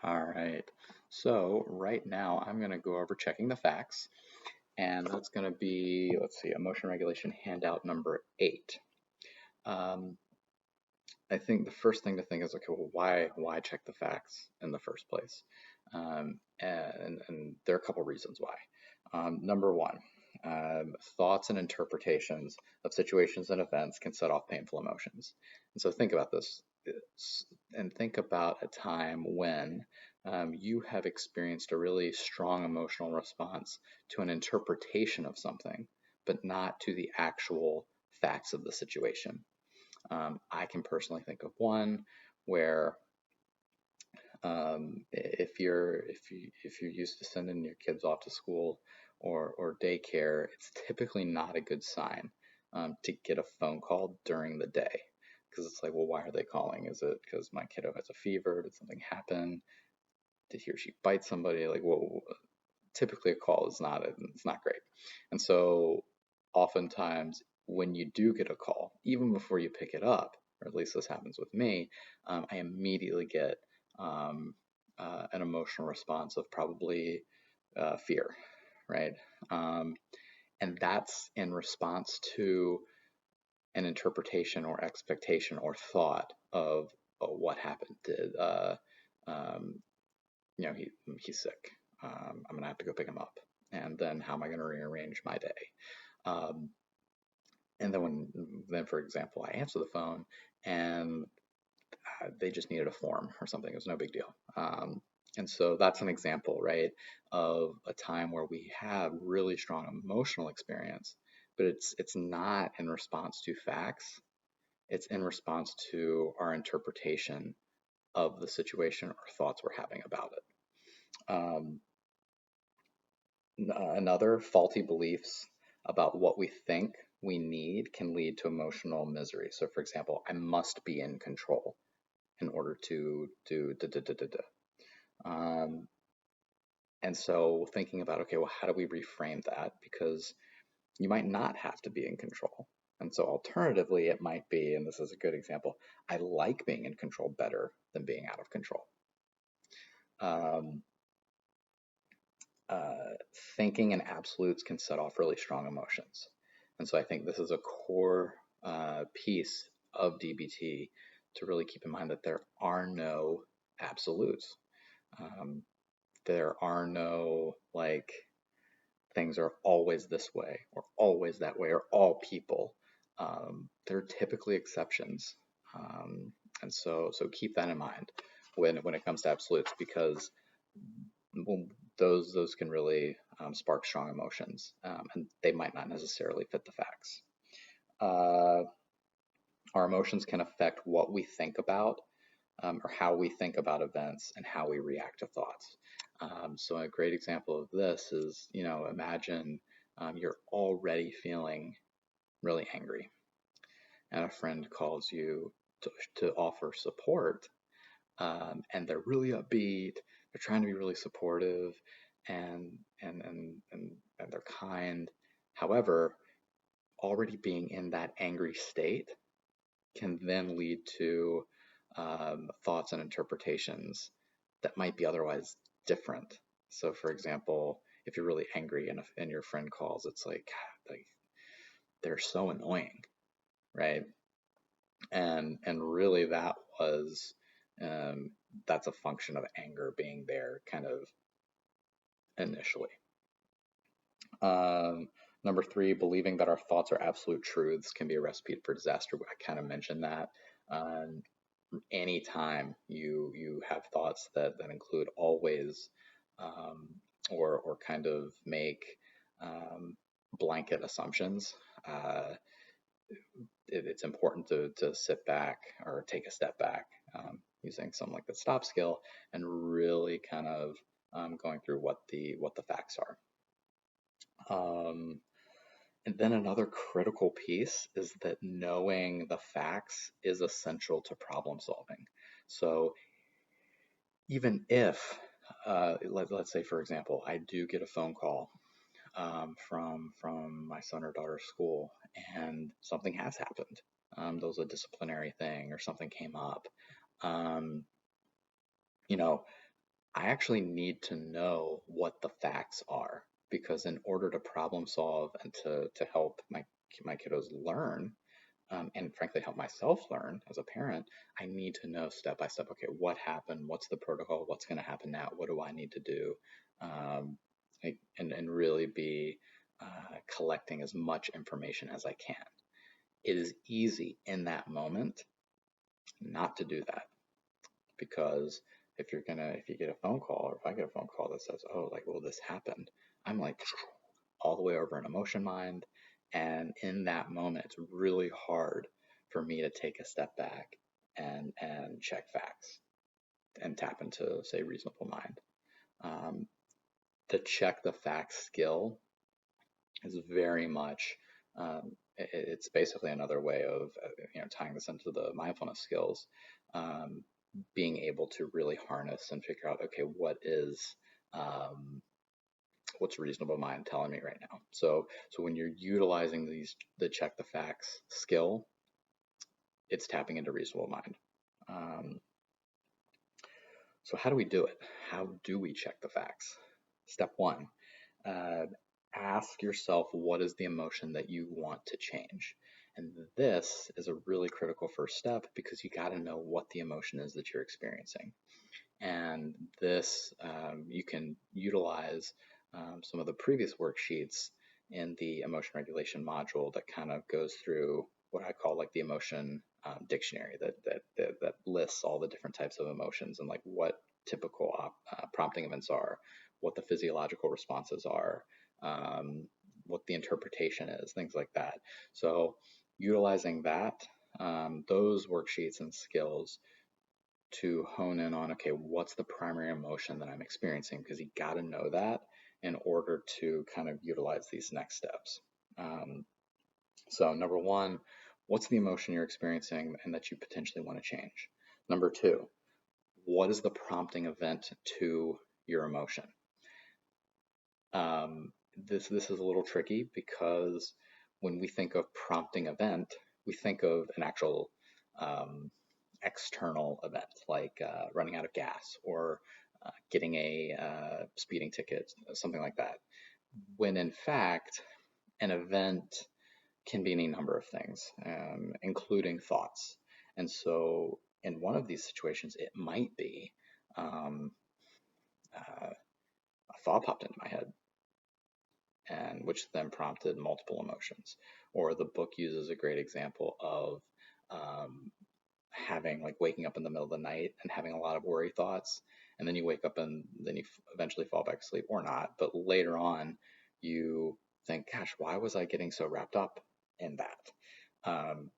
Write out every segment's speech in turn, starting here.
All right. So right now I'm going to go over checking the facts, and that's going to be, let's see, emotion regulation handout number 8. Um, I think the first thing to think is, okay, well, why check the facts in the first place? And there are a couple reasons why. Number one, thoughts and interpretations of situations and events can set off painful emotions. And so think about this and think about a time when you have experienced a really strong emotional response to an interpretation of something, but not to the actual facts of the situation. I can personally think of one where if you're used to sending your kids off to school or daycare, it's typically not a good sign to get a phone call during the day, because it's like, well, why are they calling? Is it because my kiddo has a fever? Did something happen? Did he or she bite somebody? Like, well, typically a call is not it's not great, and so oftentimes when you do get a call, even before you pick it up, or at least this happens with me, I immediately get um, an emotional response of probably fear, right? Um, and that's in response to an interpretation or expectation or thought of, oh, what happened. Did um, he's sick. I'm gonna have to go pick him up, and then how am I going to rearrange my day? Um, and then for example, I answer the phone, and they just needed a form or something. It was no big deal. And so that's an example, right, of a time where we have really strong emotional experience, but it's not in response to facts. It's in response to our interpretation of the situation or thoughts we're having about it. Another, faulty beliefs about what we think we need can lead to emotional misery. So, for example, I must be in control in order to do da da da da da. Um, and so, thinking about, okay, well, how do we reframe that? Because you might not have to be in control. And so, alternatively, it might be, and this is a good example, I like being in control better than being out of control. Um, uh, Thinking in absolutes can set off really strong emotions. And so I think this is a core piece of DBT to really keep in mind that there are no absolutes. Um, there are no, like, things are always this way or always that way or all people. There are typically exceptions. Um, and so keep that in mind when it comes to absolutes, because well, those can really spark strong emotions, and they might not necessarily fit the facts. Uh, our emotions can affect what we think about, or how we think about events and how we react to thoughts. So a great example of this is, imagine you're already feeling really angry, and a friend calls you to offer support, and they're really upbeat. They're trying to be really supportive, and and they're kind. However, already being in that angry state can then lead to thoughts and interpretations that might be otherwise different. So, for example, if you're really angry and your friend calls, it's like they're so annoying, right? And really that was um, that's a function of anger being there kind of initially. Number three, believing that our thoughts are absolute truths can be a recipe for disaster. I kind of mentioned that. Um, Anytime you have thoughts that include always, um, or kind of make um, blanket assumptions, it's important to sit back or take a step back, using something like the stop skill, and really kind of going through what the facts are. Um, and then another critical piece is that knowing the facts is essential to problem solving. So even if, let's say, for example, I do get a phone call from my son or daughter's school, and something has happened. There was a disciplinary thing or something came up. Um, you know, I actually need to know what the facts are, because in order to problem solve and to help my kiddos learn, and frankly help myself learn as a parent, I need to know step by step, okay, what happened, what's the protocol, what's going to happen now, what do I need to do, um, and really be collecting as much information as I can. It is easy in that moment not to do that, because if you get a phone call, or if I get a phone call that says, oh, like, well, this happened, I'm like all the way over in emotion mind. And in that moment, it's really hard for me to take a step back and check facts and tap into, say, reasonable mind. Um, the check the facts skill is very much, it's basically another way of tying this into the mindfulness skills, um, being able to really harness and figure out, okay, um, what's reasonable mind telling me right now. So when you're utilizing the check the facts skill, it's tapping into reasonable mind. Um, so how do we do it? How do we check the facts? Step one, uh, ask yourself, what is the emotion that you want to change? And this is a really critical first step, because you got to know what the emotion is that you're experiencing. And this, you can utilize some of the previous worksheets in the emotion regulation module that kind of goes through what I call like the emotion dictionary, that lists all the different types of emotions and like what typical prompting events are, what the physiological responses are, um, what the interpretation is, things like that. So utilizing those worksheets and skills to hone in on, okay, what's the primary emotion that I'm experiencing? Because you got to know that in order to kind of utilize these next steps. So, number one, what's the emotion you're experiencing and that you potentially want to change? Number two, what is the prompting event to your emotion? This is a little tricky, because when we think of prompting event, we think of an actual um, external event, like running out of gas, or getting a speeding ticket, something like that. When in fact, an event can be any number of things, including thoughts. And so, in one of these situations, it might be um, a thought popped into my head, and which then prompted multiple emotions. Or the book uses a great example of um, having, like, waking up in the middle of the night and having a lot of worry thoughts, and then you wake up and then you eventually fall back asleep, or not, but later on you think, gosh, why was I getting so wrapped up in that?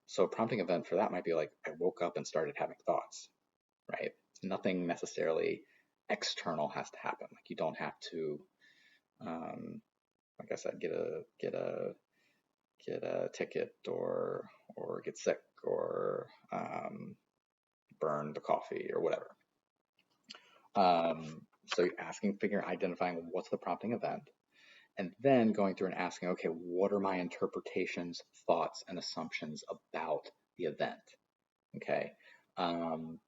So a prompting event for that might be like, I woke up and started having thoughts, right? Nothing necessarily external has to happen. Like, you don't have to, um, like I said, get a ticket, or get sick, or burn the coffee, or whatever. So you're asking, identifying what's the prompting event, and then going through and asking, okay, what are my interpretations, thoughts, and assumptions about the event? Okay. Um,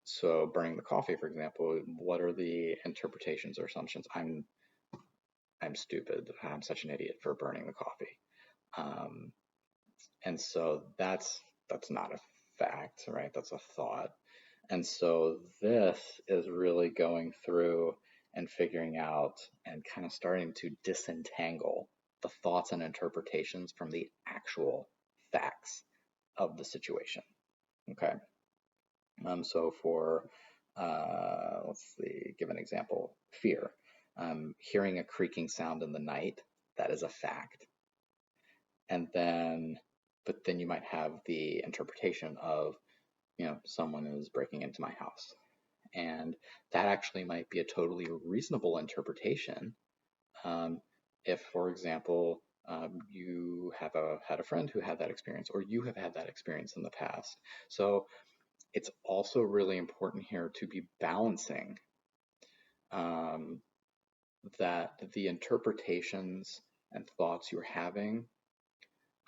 so burning the coffee, for example, what are the interpretations or assumptions? I'm stupid. I'm such an idiot for burning the coffee. Um, and so that's not a fact, right? That's a thought. And so this is really going through and figuring out and kind of starting to disentangle the thoughts and interpretations from the actual facts of the situation. Okay. So for, let's see, give an example, fear. Hearing a creaking sound in the night, that is a fact. And then, but then you might have the interpretation of, someone is breaking into my house. And that actually might be a totally reasonable interpretation. If, for example, you have had a friend who had that experience, or you have had that experience in the past. So it's also really important here to be balancing um, that the interpretations and thoughts you're having,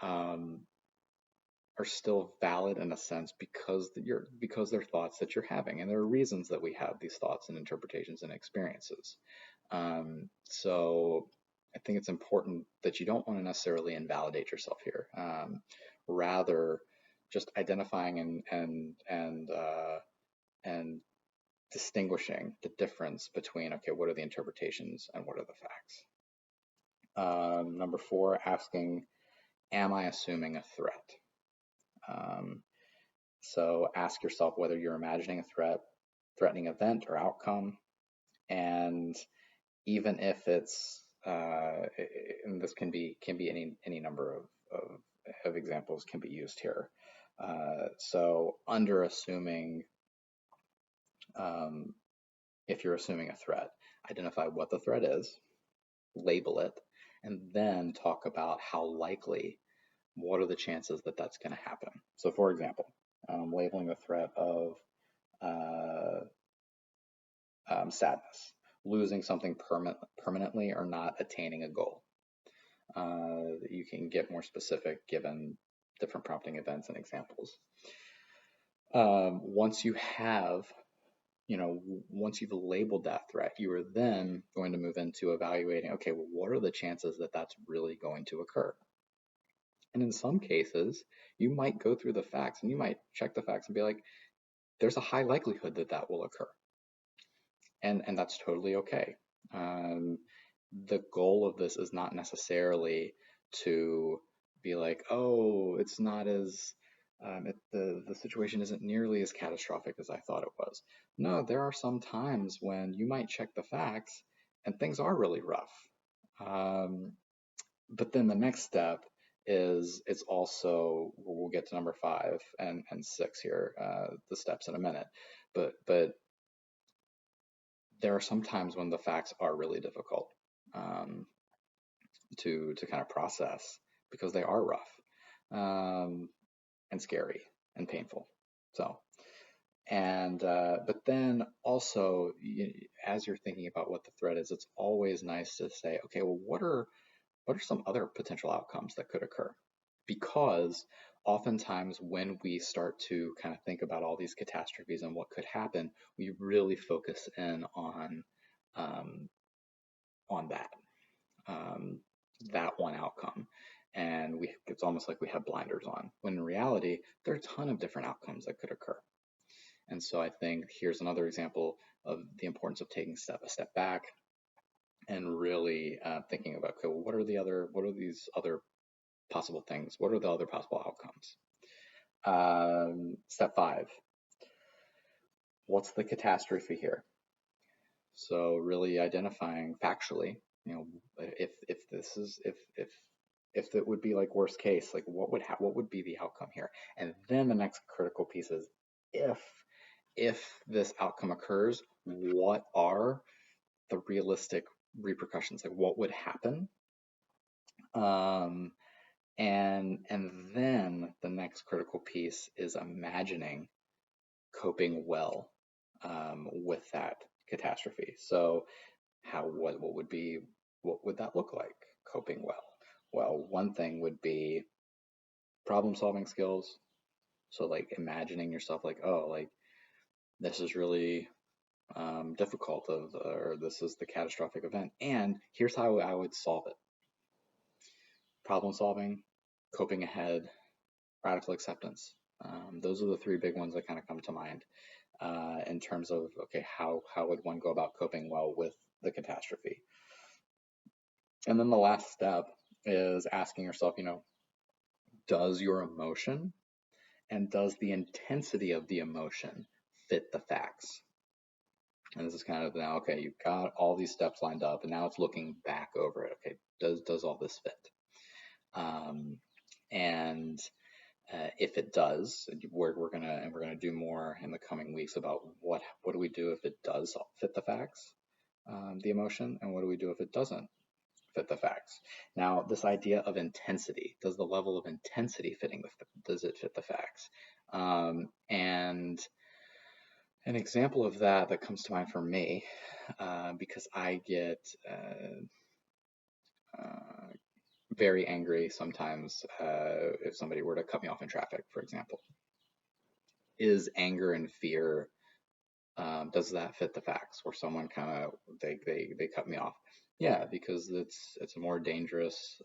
um, are still valid in a sense because they're thoughts that you're having, and there are reasons that we have these thoughts and interpretations and experiences. So I think it's important that you don't want to necessarily invalidate yourself here. Rather, just identifying and distinguishing the difference between, okay, what are the interpretations and what are the facts. Number 4, asking, am I assuming a threat? So ask yourself whether you're imagining a threatening event or outcome, and even if it's and this can be any number of examples can be used here. So under assuming, if you're assuming a threat, identify what the threat is, label it, and then talk about how likely, what are the chances that that's going to happen. So for example, labeling the threat of sadness, losing something permanently or not attaining a goal. You can get more specific given different prompting events and examples. Once you have, once you've labeled that threat, you are then going to move into evaluating, okay, well, what are the chances that that's really going to occur? And in some cases, you might go through the facts and you might check the facts and be like, there's a high likelihood that that will occur. And that's totally okay. The goal of this is not necessarily to be like, oh, it's not as the situation isn't nearly as catastrophic as I thought it was. No, there are some times when you might check the facts and things are really rough. But then the next step is, it's also, we'll get to number 5 and 6 here, the steps in a minute, but there are some times when the facts are really difficult to kind of process because they are rough and scary and painful. So, and but then also, as you're thinking about what the threat is, it's always nice to say, okay, well, what are some other potential outcomes that could occur? Because oftentimes when we start to kind of think about all these catastrophes and what could happen, we really focus in on that that one outcome, and it's almost like we have blinders on, when in reality there are a ton of different outcomes that could occur. And so I think here's another example of the importance of taking a step back and really thinking about, okay, well, what are these other possible things? What are the other possible outcomes? Step 5, what's the catastrophe here? So really identifying factually, if it would be like worst case, like what would be the outcome here? And then the next critical piece is, if this outcome occurs, what are the realistic repercussions? Like what would happen? And then the next critical piece is imagining coping well with that catastrophe. So what would that look like, coping well? Well, one thing would be problem solving skills. So like imagining yourself like, oh, like this is really difficult, or this is the catastrophic event, and here's how I would solve it. Problem solving, coping ahead, radical acceptance. Those are the 3 big ones that kind of come to mind in terms of, okay, how would one go about coping well with the catastrophe? And then the last step is asking yourself, does your emotion and does the intensity of the emotion fit the facts? And this is kind of now, okay, you've got all these steps lined up, and now it's looking back over it. Okay, does all this fit? And if it does, we're gonna do more in the coming weeks about what do we do if it does fit the facts, the emotion, and what do we do if it doesn't fit the facts? Now, this idea of intensity, does the level of intensity does it fit the facts? And an example of that comes to mind for me, because I get very angry sometimes if somebody were to cut me off in traffic, for example. Is anger and fear, does that fit the facts where someone kind of they cut me off? Yeah, because it's a more dangerous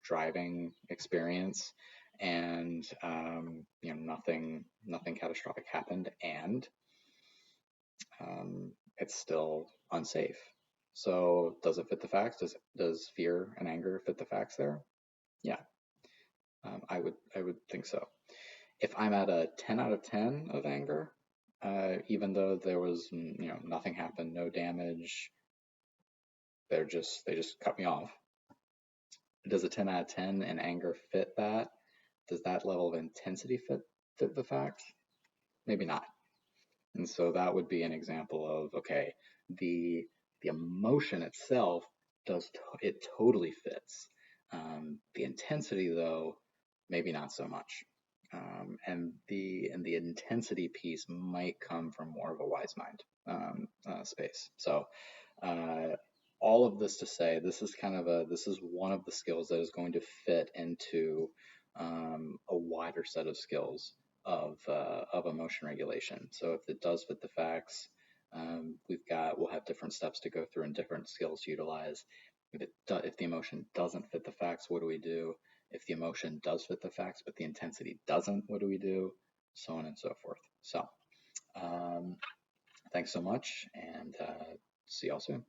driving experience, and nothing catastrophic happened, and it's still unsafe. So does it fit the facts? Does fear and anger fit the facts there? Yeah, I would think so. If I'm at a 10 out of 10 of anger, even though there was nothing happened, no damage, they just cut me off. Does a 10 out of 10 in anger fit that? Does that level of intensity fit the facts? Maybe not. And so that would be an example of, okay, the the emotion itself it totally fits. The intensity though, maybe not so much. And the intensity piece might come from more of a wise mind space. So uh, all of this to say, this is one of the skills that is going to fit into a wider set of skills of emotion regulation. So if it does fit the facts, we'll have different steps to go through and different skills to utilize. If the emotion doesn't fit the facts, what do we do? If the emotion does fit the facts, but the intensity doesn't, what do we do? So on and so forth. So, um, thanks so much, and see y'all soon.